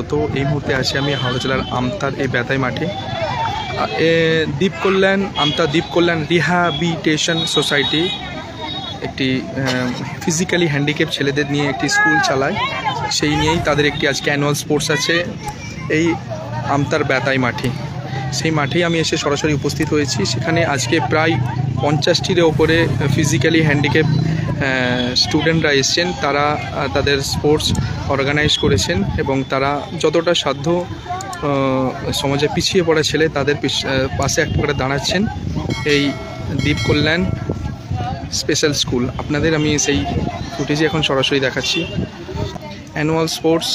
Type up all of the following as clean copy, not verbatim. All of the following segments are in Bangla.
স্বাগত। এই মুহূর্তে আছি আমি হাওড়া জেলার আমতার এই বেতাই মাঠে। আমতা দ্বীপ কল্যাণ রিহ্যাবিলিটেশন সোসাইটি একটি ফিজিক্যালি হ্যান্ডিক্যাপ ছেলেদের নিয়ে একটি স্কুল চালায়। সেই নিয়েই তাদের একটি আজকে অ্যানুয়াল স্পোর্টস আছে এই আমতার বেতাই মাঠে। সেই মাঠেই আমি এসে সরাসরি উপস্থিত হয়েছি। সেখানে আজকে প্রায় 50টির ওপরে ফিজিক্যালি হ্যান্ডিক্যাপ স্টুডেন্টরা এসছেন। তারা তাদের স্পোর্টস অর্গানাইজ করেছেন এবং তারা যতটা সাধ্য সমাজে পিছিয়ে পড়া ছেলে তাদের পাশে একটা করে দাঁড়াচ্ছেন এই দ্বীপ কল্যাণ স্পেশাল স্কুল। আপনাদের আমি সেই ফুটেজে এখন সরাসরি দেখাচ্ছি। অ্যানুয়াল স্পোর্টস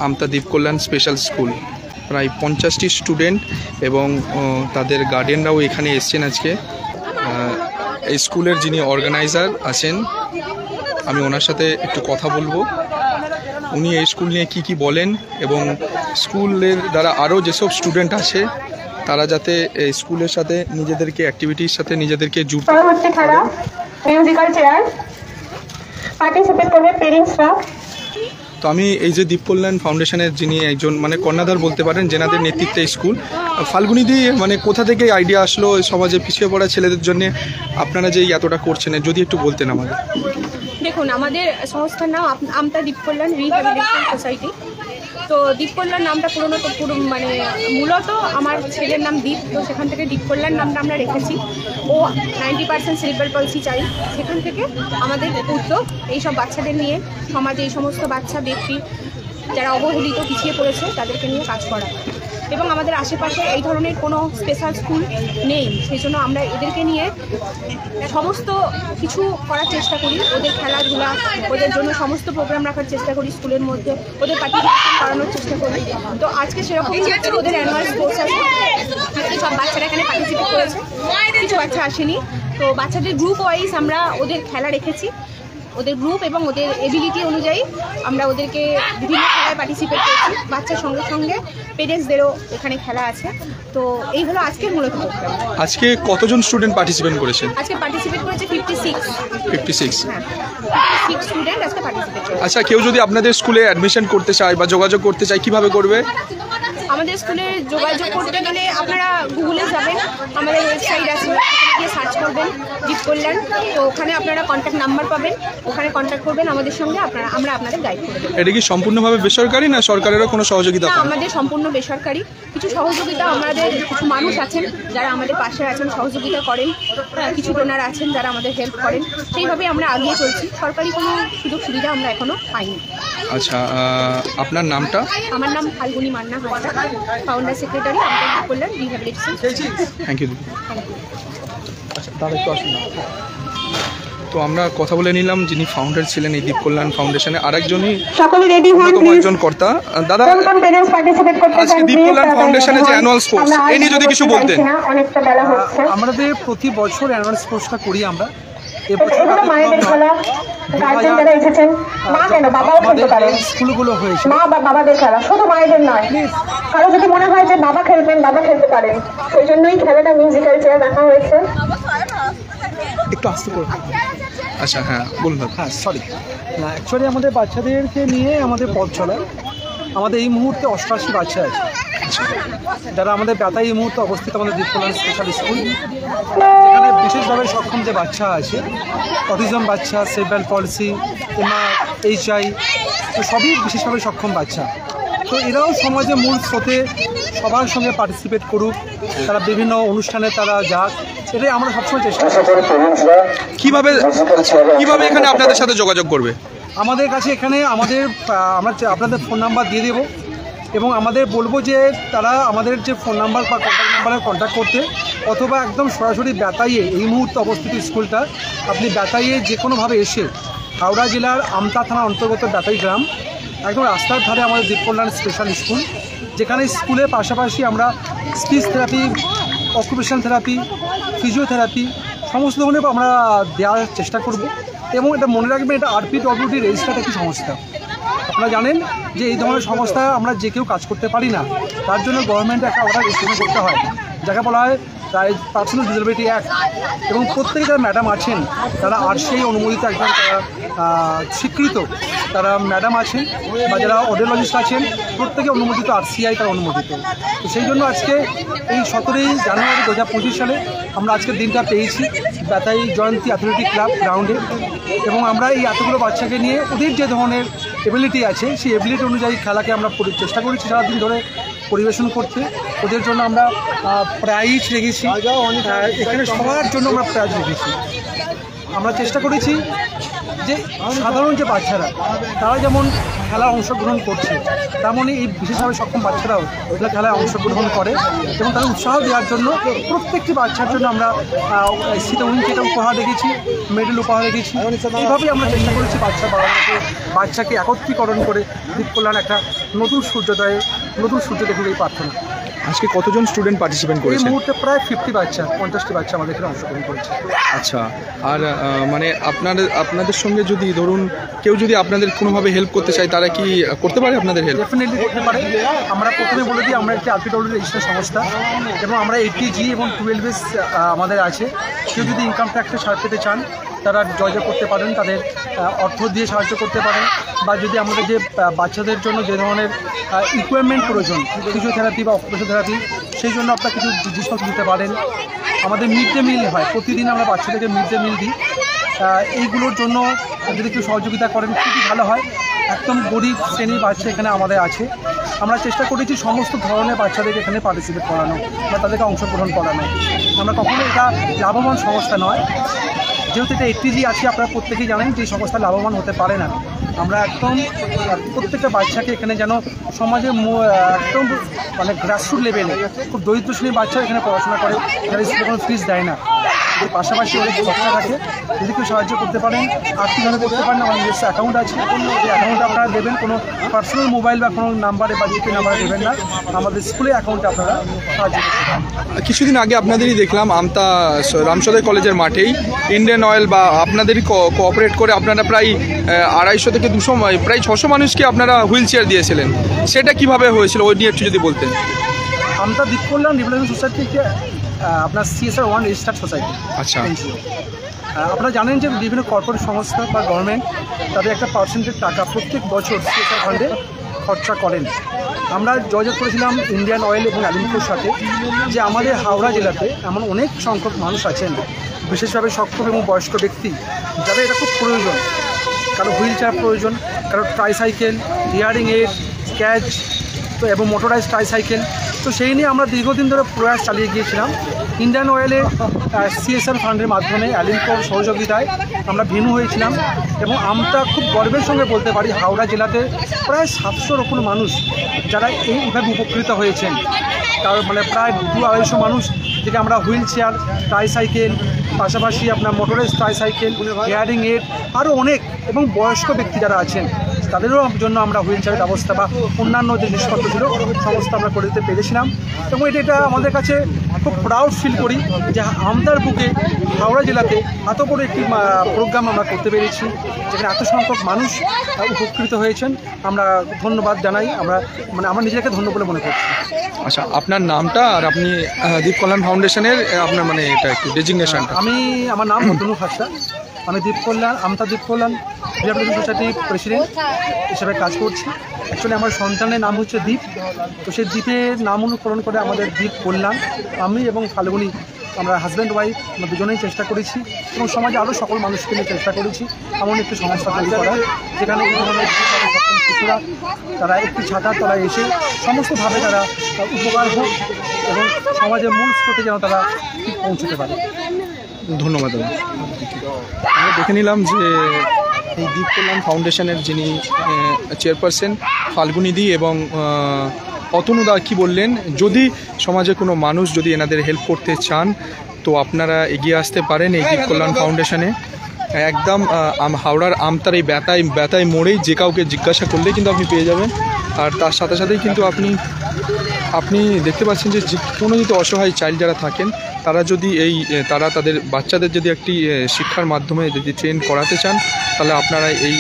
আমতা দ্বীপ কল্যাণ স্পেশাল স্কুল, প্রায় 50টি স্টুডেন্ট এবং তাদের গার্ডিয়ানরাও এখানে এসছেন আজকে। এই স্কুলের যিনি অর্গানাইজার আছেন, আমি ওনার সাথে একটু কথা বলবো। উনি এই স্কুল নিয়ে কী বলেন এবং স্কুলের দ্বারা আরও যেসব স্টুডেন্ট আছে তারা যাতে এই স্কুলের সাথে নিজেদেরকে অ্যাক্টিভিটির সাথে নিজেদেরকে যুক্ত মিউজিক্যাল চেয়ার পার্টিসিপেট করবে পেরেন্টসরা। তো আমি এই যে দ্বীপ কল্যাণ ফাউন্ডেশনের যিনি একজন কর্ণধার বলতে পারেন, যেনাদের নেতৃত্বে স্কুল, ফাল্গুনিদি কোথা থেকে আইডিয়া আসলো সমাজে পিছিয়ে পড়া ছেলেদের জন্য আপনারা যে এতটা করছেন, যদি একটু বলতেন আমাদের। দেখুন, আমাদের সংস্থার নাম আমতা দ্বীপ কল্যাণ রিহ্যাবিলিটেশন সোসাইটি। তো দ্বীপ কল্যাণ নামটা মূলত আমার ছেলের নাম দ্বীপ, তো সেখান থেকে দ্বীপ কল্যাণ নামটা আমরা রেখেছি। ও 90% সেরিব্রাল পলসি চাই, সেখান থেকে আমাদের উদ্যোগ এইসব বাচ্চাদের নিয়ে, সমাজে এই সমস্ত বাচ্চা ব্যক্তি যারা অবহেলিত পিছিয়ে পড়েছে তাদেরকে নিয়ে কাজ করা। এবং আমাদের আশেপাশে এই ধরনের কোনো স্পেশাল স্কুল নেই, সেই জন্য আমরা এদেরকে নিয়ে সমস্ত কিছু করার চেষ্টা করি। ওদের খেলাধুলা, ওদের জন্য সমস্ত প্রোগ্রাম রাখার চেষ্টা করি, স্কুলের মধ্যে ওদের পার্টিসিপেশন করানোর চেষ্টা করি। তো আজকে সেরকম ওদের অ্যানুয়াল স্পোর্টস আছে, আজকে সব বাচ্চারা এখানে পার্টিসিপেট করেছে, কিছু বাচ্চা আসেনি। তো বাচ্চাদের গ্রুপ ওয়াইজ আমরা ওদের খেলা রেখেছি, ওদের গ্রুপ এবং ওদের এবিলিটি অনুযায়ী আমরা ওদেরকে বিভিন্ন খেলায় পার্টিসিপেট করছি। বাচ্চার সঙ্গে সঙ্গে পেরেন্টসদেরও এখানে খেলা আছে। তো এই হলো আজকের মূলত প্রোগ্রাম। আজকে কতজন স্টুডেন্ট পার্টিসিপেট করেছেন? আজকে পার্টিসিপেট করেছে 56 স্টুডেন্ট আজকে পার্টিসিপেট করেছে। আচ্ছা, কেউ যদি আপনাদের স্কুলে অ্যাডমিশন করতে চায় বা যোগাযোগ করতে চায় কিভাবে করবে? আমাদের স্কুলে যোগাযোগ করতে গেলে আপনারা গুগলে যাবেন, আমাদের ওয়েবসাইট আছে, গিয়ে সার্চ করবেন দ্বীপ কল্যাণ, তো ওখানে আপনারা কন্ট্যাক্ট নাম্বার পাবেন, ওখানে কন্ট্যাক্ট করবেন আমাদের সঙ্গে, আমরা আপনাদের গাইড করে দেবো। এটা কি সম্পূর্ণভাবে বেসরকারি না সরকারেরও কোনো সহযোগিতা? না, আমাদের সম্পূর্ণ বেসরকারি। কিছু সহযোগিতা আমাদের কিছু মানুষ আছেন যারা আমাদের পাশে আছেন, সহযোগিতা করেন, কিছু ডোনার আছেন যারা আমাদের হেল্প করেন, সেইভাবে আমরা আগিয়ে চলছি। সরকারি কোনো সুযোগ সুবিধা আমরা এখনও পাইনি। আচ্ছা, আপনার নামটা? আমার নাম ফাল্গুনি মান্না হাজরা, ফাউন্ডার সেক্রেটারি আমতা দ্বীপ কল্যাণ রিহ্যাবিলিটেশন। Thank you. আচ্ছা, তাহলে একটু আসুন। তো আমরা কথা বলে নিলাম যিনি ফাউন্ডার ছিলেন এই দ্বীপ কল্যাণ ফাউন্ডেশনে, আরেকজনই একজন কর্তা। দাদা, আজকে দ্বীপ কল্যাণ ফাউন্ডেশনের যে অ্যানুয়াল স্পোর্টস, এই নিয়ে যদি কিছু বলতেন। আমাদের প্রতি বছর অ্যানুয়াল স্পোর্টসটা করি আমরা। স্কুলগুলো হয়েছে মা বা বাবাদের খেলা, শুধু মায়েদের নয়। কারো যদি মনে হয় যে বাবা খেলবেন, বাবা খেলতে পারেন, সেই জন্যই খেলাটা মিউজিক্যাল চেয়ার রাখা হয়েছে। একটু আস্তে করুন। আচ্ছা, হ্যাঁ বলুন। হ্যাঁ, সরি, না অ্যাকচুয়ালি আমাদের বাচ্চাদেরকে নিয়ে আমাদের পথ চলায়। আমাদের এই মুহূর্তে 88 বাচ্চা আছে যারা আমাদের বেতাই এই মুহূর্তে অবস্থিত আমাদের দ্বীপ কল্যাণ স্পেশাল স্কুল, যেখানে বিশেষভাবে সক্ষম যে বাচ্চা আছে, অটিজম বাচ্চা, সেরিব্রাল পলসি, HI, তো সবই বিশেষভাবে সক্ষম বাচ্চা। তো এরাও সমাজে মূল স্রোতে সবার সঙ্গে পার্টিসিপেট করুক, তারা বিভিন্ন অনুষ্ঠানে তারা যাক, এটাই আমরা সবসময় চেষ্টা করি। কিভাবে এখানে আপনাদের সাথে যোগাযোগ করবে? আমাদের কাছে এখানে আমরা আপনাদের ফোন নাম্বার দিয়ে দেবো এবং আমাদের বলবো যে তারা আমাদের যে ফোন নাম্বার বা কন্ট্যাক্ট নাম্বারে কন্ট্যাক্ট করতে, অথবা একদম সরাসরি বেতাইয়ে এই মুহূর্তে অবস্থিত স্কুলটা, আপনি বেতাইয়ে যে কোনোভাবে এসে হাওড়া জেলার আমতা থানার অন্তর্গত বেতাই গ্রাম, একদম রাস্তার ধারে আমাদের দ্বীপ কল্যাণ স্পেশাল স্কুল, যেখানে স্কুলের পাশাপাশি আমরা speech therapy, occupation therapy, physiotherapy সমস্ত ধরনের আমরা দেওয়ার চেষ্টা করব। এবং এটা মনে রাখবেন, এটা RPWD রেজিস্টার্ড একটি সংস্থা। আপনারা জানেন যে এই ধরনের সংস্থা আমরা যে কেউ কাজ করতে পারি না, তার জন্য গভর্নমেন্ট একটা অর্ডার ইস্যু করতে হয়, যাকে বলা হয় তাই পার্সোনাল ডিসেবিলিটি অ্যাক্ট এবং প্রত্যেকে যারা ম্যাডাম আছেন তারা আরসিআই অনুমোদিত একজন স্বীকৃত তারা ম্যাডাম আছেন বা যারা অডিওলজিস্ট আছেন প্রত্যেকে অনুমোদিত, আরসিআই তারা অনুমোদিত। তো সেই জন্য আজকে এই 17ই জানুয়ারি 2025 সালে আমরা আজকের দিনটা পেয়েছি বেতাই জয়ন্তী অ্যাথলেটিক ক্লাব গ্রাউন্ডে, এবং আমরা এই এতগুলো বাচ্চাকে নিয়ে ওদের যে ধরনের এবিলিটি আছে সেই এবিলিটি অনুযায়ী খেলাকে আমরা চেষ্টা করেছি সারাদিন ধরে পরিবেশন করতে। ওদের জন্য আমরা প্রাইজ রেখেছি, এখানে সবার জন্য আমরা প্রাইজ রেখেছি। আমরা চেষ্টা করেছি যে সাধারণ যে বাচ্চারা তারা যেমন খেলায় অংশগ্রহণ করছে তেমনই এই বিশেষভাবে সক্ষম বাচ্চারাও এগুলো খেলায় অংশগ্রহণ করে, এবং তাদের উৎসাহ দেওয়ার জন্য প্রত্যেকটি বাচ্চার জন্য আমরা শীতে উইনকেটা উপহার রেখেছি, মেডেল উপহার রেখেছি। এইভাবেই আমরা চেষ্টা করেছি বাচ্চাকে একত্রীকরণ করে দ্বীপ কল্যাণ একটা নতুন সূর্য দেখে এই প্রার্থনা। আজকে কতজন স্টুডেন্ট পার্টিসিপেন্ট এই করেছে? মুহূর্তে প্রায় 50 বাচ্চা, 50টি বাচ্চা আমাদের এখানে অংশগ্রহণ করেছে। আচ্ছা, আর মানে আপনাদের সঙ্গে যদি ধরুন কেউ যদি আপনাদের কোনোভাবে হেল্প করতে চায় তারা কি করতে পারে আপনাদের হেল্প? ডেফিনেটলি করতে পারে। আমরা প্রথমে বলে দিই আমরা একটি আরপিডব্লিউ রেজিস্টার্ড সংস্থা, এবং আমরা 80G এবং 12S আমাদের আছে। কেউ যদি ইনকাম ট্যাক্সের সাহায্য পেতে চান তারা যোগাযোগ করতে পারেন, তাদের অর্থ দিয়ে সাহায্য করতে পারেন, বা যদি আমাদের যে বাচ্চাদের জন্য যে ধরনের ইকুইপমেন্ট প্রয়োজন ফিজিওথেরাপি বা অকুপেশন থেরাপি সেই জন্য আপনারা কিছু জিনিসপত্র দিতে পারেন। আমাদের মিড ডে মিল হয়, প্রতিদিন আমরা বাচ্চাদেরকে মিড ডে মিল দিই। এইগুলোর জন্য যদি কেউ সহযোগিতা করেন খুবই ভালো হয়। একদম গরিব শ্রেণীর বাচ্চা এখানে আমাদের আছে। আমরা চেষ্টা করেছি সমস্ত ধরনের বাচ্চাদেরকে এখানে পার্টিসিপেট করানো বা তাদেরকে অংশগ্রহণ করানো। আমরা কখনো এটা লাভবান সংস্থা নয়, যেহেতু এটা 80G আছে আপনারা প্রত্যেকেই জানেন যে এই সংস্থা লাভবান হতে পারে না। আমরা একদম প্রত্যেকটা বাচ্চাকে এখানে যেন সমাজে একদম মানে গ্রাসরুট লেভেলে খুব দরিদ্র শ্রেণীর বাচ্চা এখানে পড়াশোনা করে, যারা স্কুলে কোনো ফিস দেয় না, পাশাপাশি অনেক খরচা থাকে। যদি কেউ সাহায্য করতে পারেন আর্থিকভাবে করতে পারেন, আমার নিজস্ব অ্যাকাউন্ট আছে, এই অ্যাকাউন্টে আপনারা দেবেন। কোনো পার্সোনাল মোবাইল বা কোনো নাম্বারে বা জিপে নাম্বারে দেবেন না, আমাদের স্কুলের অ্যাকাউন্টে আপনারা সাহায্য করতে পারেন। কিছুদিন আগে আপনাদেরই দেখলাম আমতা রামসদয় কলেজের মাঠেই ইন্ডিয়ান অয়েল বা আপনাদেরই কোঅপারেট করে আপনারা প্রায় 250 থেকে 200 প্রায় 600 মানুষকে আপনারা হুইল চেয়ার দিয়েছিলেন। সেটা কিভাবে হয়েছিল ওই নিয়ে একটু যদি বলতেন। আমতা দ্বীপ কল্যাণ ডেভেলপমেন্ট সোসাইটিকে আপনার CSR 1 রেজিস্টার্ড সোসাইটি। আচ্ছা, আপনারা জানেন যে বিভিন্ন কর্পোরেট সংস্থা বা গভর্নমেন্ট তাদের একটা পার্সেন্টেজ টাকা প্রত্যেক বছর CSR ফান্ডে খরচা করেন। আমরা যোগাযোগ করেছিলাম ইন্ডিয়ান অয়েল এবং অ্যালিমকোর সাথে যে আমাদের হাওড়া জেলাতে এমন অনেক সংখ্যক মানুষ আছেন বিশেষভাবে সক্ষম এবং বয়স্ক ব্যক্তি যাদের এটা খুব প্রয়োজন। কারো হুইল চেয়ার প্রয়োজন, কারো ট্রাইসাইকেল, হিয়ারিং এইড, ক্যাচ তো এবং মোটরাইজ ট্রাইসাইকেল। তো সেই নিয়ে আমরা দীর্ঘদিন ধরে প্রয়াস চালিয়ে গিয়েছিলাম। ইন্ডিয়ান অয়েলের CSR ফান্ডের মাধ্যমে অ্যালিমকোর সহযোগিতায় আমরা ভেন্যু হয়েছিলাম, এবং আমরা খুব গর্বের সঙ্গে বলতে পারি হাওড়া জেলাতে প্রায় 700-র ওপর মানুষ যারা এইভাবে উপকৃত হয়েছেন। তার মানে প্রায় 200-250 মানুষ থেকে আমরা হুইল চেয়ার, ট্রাইসাইকেল, পাশাপাশি আপনার মোটরাইজ ট্রাইসাইকেল, হিয়ারিং এইড আরও অনেক এবং বয়স্ক ব্যক্তি যারা আছেন তাদেরও জন্য আমরা হুইল চেয়ারের ব্যবস্থা বা অন্যান্য যে জিনিসপত্র ছিল সমস্ত আমরা করে দিতে পেরেছিলাম। এবং এটা আমাদের কাছে খুব প্রাউড ফিল করি যে আমতার বুকে হাওড়া জেলাতে এত বড় একটি প্রোগ্রাম আমরা করতে পেরেছি, যেখানে এত সংখ্যক মানুষ উপকৃত হয়েছেন। আমরা ধন্যবাদ জানাই, আমরা নিজেকে ধন্য বলে মনে করছি। আচ্ছা, আপনার নামটা আর আপনি দ্বীপ কল্যাণ ফাউন্ডেশনের আপনার মানে এটা একটু ডেজিগনেশনটা। আমার নাম তনু খাসা, আমি আমতা দ্বীপ কল্যাণ রিহ্যাবিলিটেশন সোসাইটির প্রেসিডেন্ট হিসেবে কাজ করছি। অ্যাকচুয়ালি আমার সন্তানের নাম হচ্ছে দ্বীপ, তো সেই দ্বীপের নাম অনুকরণ করে আমাদের দ্বীপ কল্যাণ। আমি এবং ফাল্গুনি আমরা হাজব্যান্ড ওয়াইফ আমরা দুজনেই চেষ্টা করেছি, এবং সমাজে আরও সকল মানুষকে নিয়ে চেষ্টা করেছি এমন একটি সংস্থা তৈরি করা, যেখানে এই ধরনের শিশুরা তারা একটি ছাতার তলায় এসে সমস্তভাবে তারা উপকার হোক এবং সমাজের মূল স্রোতে যেন তারা ঠিক পৌঁছতে পারে। ধন্যবাদ। আমরা দেখে নিলাম যে এই দ্বীপ কল্যাণ ফাউন্ডেশনের যিনি চেয়ারপারসন ফাল্গুনিদি এবং অতনুদা কি বললেন, যদি সমাজে কোনো মানুষ যদি এনাদের হেল্প করতে চান তো আপনারা এগিয়ে আসতে পারেন এই দ্বীপ কল্যাণ ফাউন্ডেশনে। একদম হাওড়ার আমতার এই বেতাই মোড়েই যে কাউকে জিজ্ঞাসা করলে কিন্তু আপনি পেয়ে যাবেন। আর তার সাথে সাথেই কিন্তু আপনি দেখতে পাচ্ছেন যে কোনো যদি অসহায় চাইল্ড যারা থাকেন তারা যদি তারা তাদের বাচ্চাদের যদি একটি শিক্ষার মাধ্যমে যদি ট্রেন করাতে চান তাহলে আপনারা এই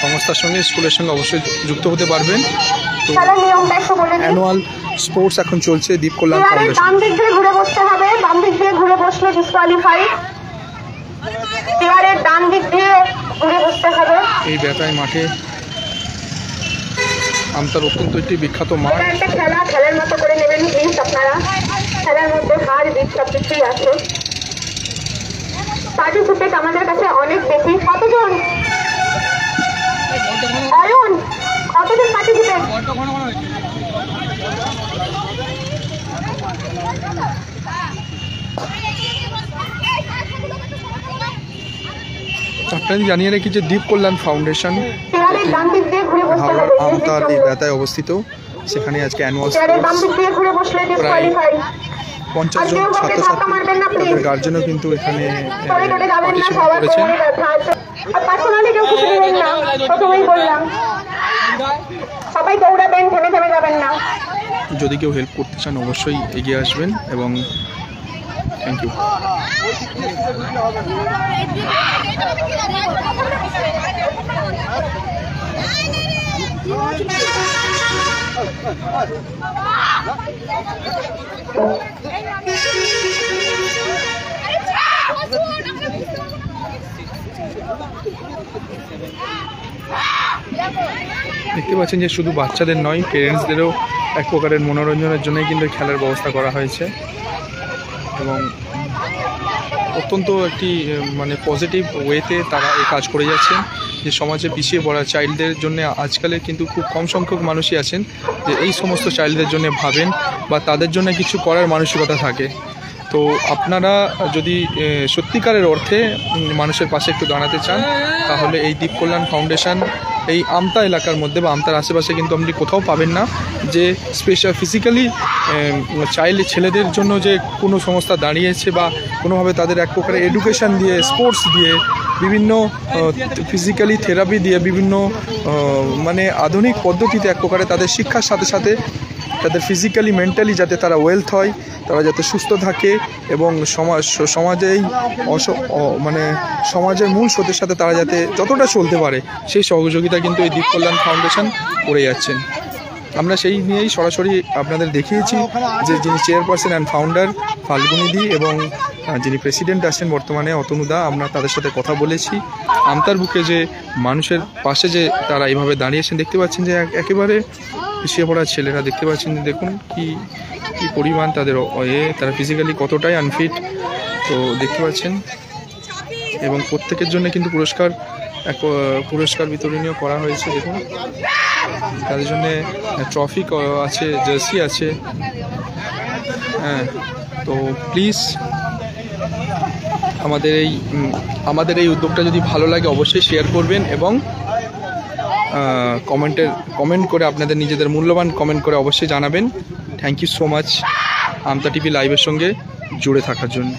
সংস্থার সঙ্গে স্কুলের সঙ্গে অবশ্যই যুক্ত হতে পারবেন। তো অ্যানুয়াল স্পোর্টস এখন চলছে দীপ কল্যাণ চেয়ারের ফাউন্ডেশন। বাম দিক দিয়ে ঘুরে বসতে হবে, বাম দিক দিয়ে ঘুরে বসলে ডিসকোয়ালিফাই। চেয়ারের ডান দিক দিয়ে ঘুরে বসতে হবে। এই বেতায় মাঠে আমতার অত্যন্ত একটি বিখ্যাত মাঠ। এটা একটা খেলা, খেলার মতো করে নেবেন প্লিজ আপনারা। খেলার মধ্যে হার জিত সব কিছুই আছে। পার্টিসিপেট আমাদের কাছে অনেক বেশি। কতজন অয়ন, কতজন পার্টিসিপেট? আপনাদের জানিয়ে রাখি যে দীপ কল্যাণ ফাউন্ডেশন চেয়ারের ডান দিক দিয়ে ঘুরে বসতে হাওড়ার হবে। আমতার এই বেতায় অবস্থিত। সেখানে আজকে অ্যানুয়াল চেয়ারের বাম দিক দিয়ে ঘুরে বসলে ডিসকোয়ালিফাই। 50 জন ছাত্রছাত্রী তাদের গার্জেনও কিন্তু এখানে পার্টিসিপেট করেছেন। পার্সোনালি কেউ কিছু নেবেন না, প্রথমেই বললাম। সবাই দৌড়াবেন, থেমে থেমে যাবেন না। যদি কেউ হেল্প করতে চান অবশ্যই এগিয়ে আসবেন এবং থ্যাংক ইউ। দেখতে পাচ্ছেন যে শুধু বাচ্চাদের নয়, পেরেন্টসদেরও এক প্রকারের মনোরঞ্জনের জন্যই কিন্তু খেলার ব্যবস্থা করা হয়েছে এবং অত্যন্ত একটি মানে পজিটিভ ওয়েতে তারা এই কাজ করে যাচ্ছেন। যে সমাজে পিছিয়ে পড়া চাইল্ডদের জন্য আজকালে কিন্তু খুব কম সংখ্যক মানুষই আছেন যে এই সমস্ত চাইল্ডদের জন্য ভাবেন বা তাদের জন্য কিছু করার মানসিকতা থাকে। তো আপনারা যদি সত্যিকারের অর্থে মানুষের পাশে একটু দাঁড়াতে চান তাহলে এই দীপ কল্যাণ ফাউন্ডেশন এই আমতা এলাকার মধ্যে বা আমতার আশেপাশে কিন্তু আপনি কোথাও পাবেন না যে স্পেশাল ফিজিক্যালি চাইল্ড ছেলেদের জন্য যে কোনো সংস্থা দাঁড়িয়েছে বা কোনোভাবে তাদের এক প্রকারের এডুকেশন দিয়ে, স্পোর্টস দিয়ে, বিভিন্ন ফিজিক্যালি থেরাপি দিয়ে, বিভিন্ন মানে আধুনিক পদ্ধতিতে এক প্রকারে তাদের শিক্ষার সাথে সাথে তাদের ফিজিক্যালি মেন্টালি যাতে তারা ওয়েলথ হয়, তারা যাতে সুস্থ থাকে এবং সমাজেই মানে সমাজের মূল স্রোতের সাথে তারা যাতে যতটা চলতে পারে সেই সহযোগিতা কিন্তু এই দীপ কল্যাণ ফাউন্ডেশন করে যাচ্ছেন। আমরা সেই নিয়েই সরাসরি আপনাদের দেখিয়েছি যে যিনি চেয়ারপারসন অ্যান্ড ফাউন্ডার ফাল্গুনিদি এবং যিনি প্রেসিডেন্ট আছেন বর্তমানে অতনুদা, আমরা তাদের সাথে কথা বলেছি। আমতার বুকে যে মানুষের পাশে যে তারা এইভাবে দাঁড়িয়েছেন দেখতে পাচ্ছেন যে একেবারে পিছিয়ে পড়া ছেলেরা, দেখতে পাচ্ছেন যে দেখুন কি পরিমাণ তাদের তারা ফিজিক্যালি কতটাই আনফিট। তো দেখতে পাচ্ছেন এবং প্রত্যেকের জন্য কিন্তু পুরস্কার বিতরণীয় করা হয়েছে। দেখুন তাদের জন্য ট্রফি আছে, জার্সি আছে। হ্যাঁ, তো প্লিজ আমাদের এই উদ্যোগটা যদি ভালো লাগে অবশ্যই শেয়ার করবেন এবং কমেন্ট করে আপনাদের নিজেদের মূল্যবান কমেন্ট করে অবশ্যই জানাবেন। Thank you so much Amta TV লাইভের সঙ্গে জুড়ে থাকার জন্য।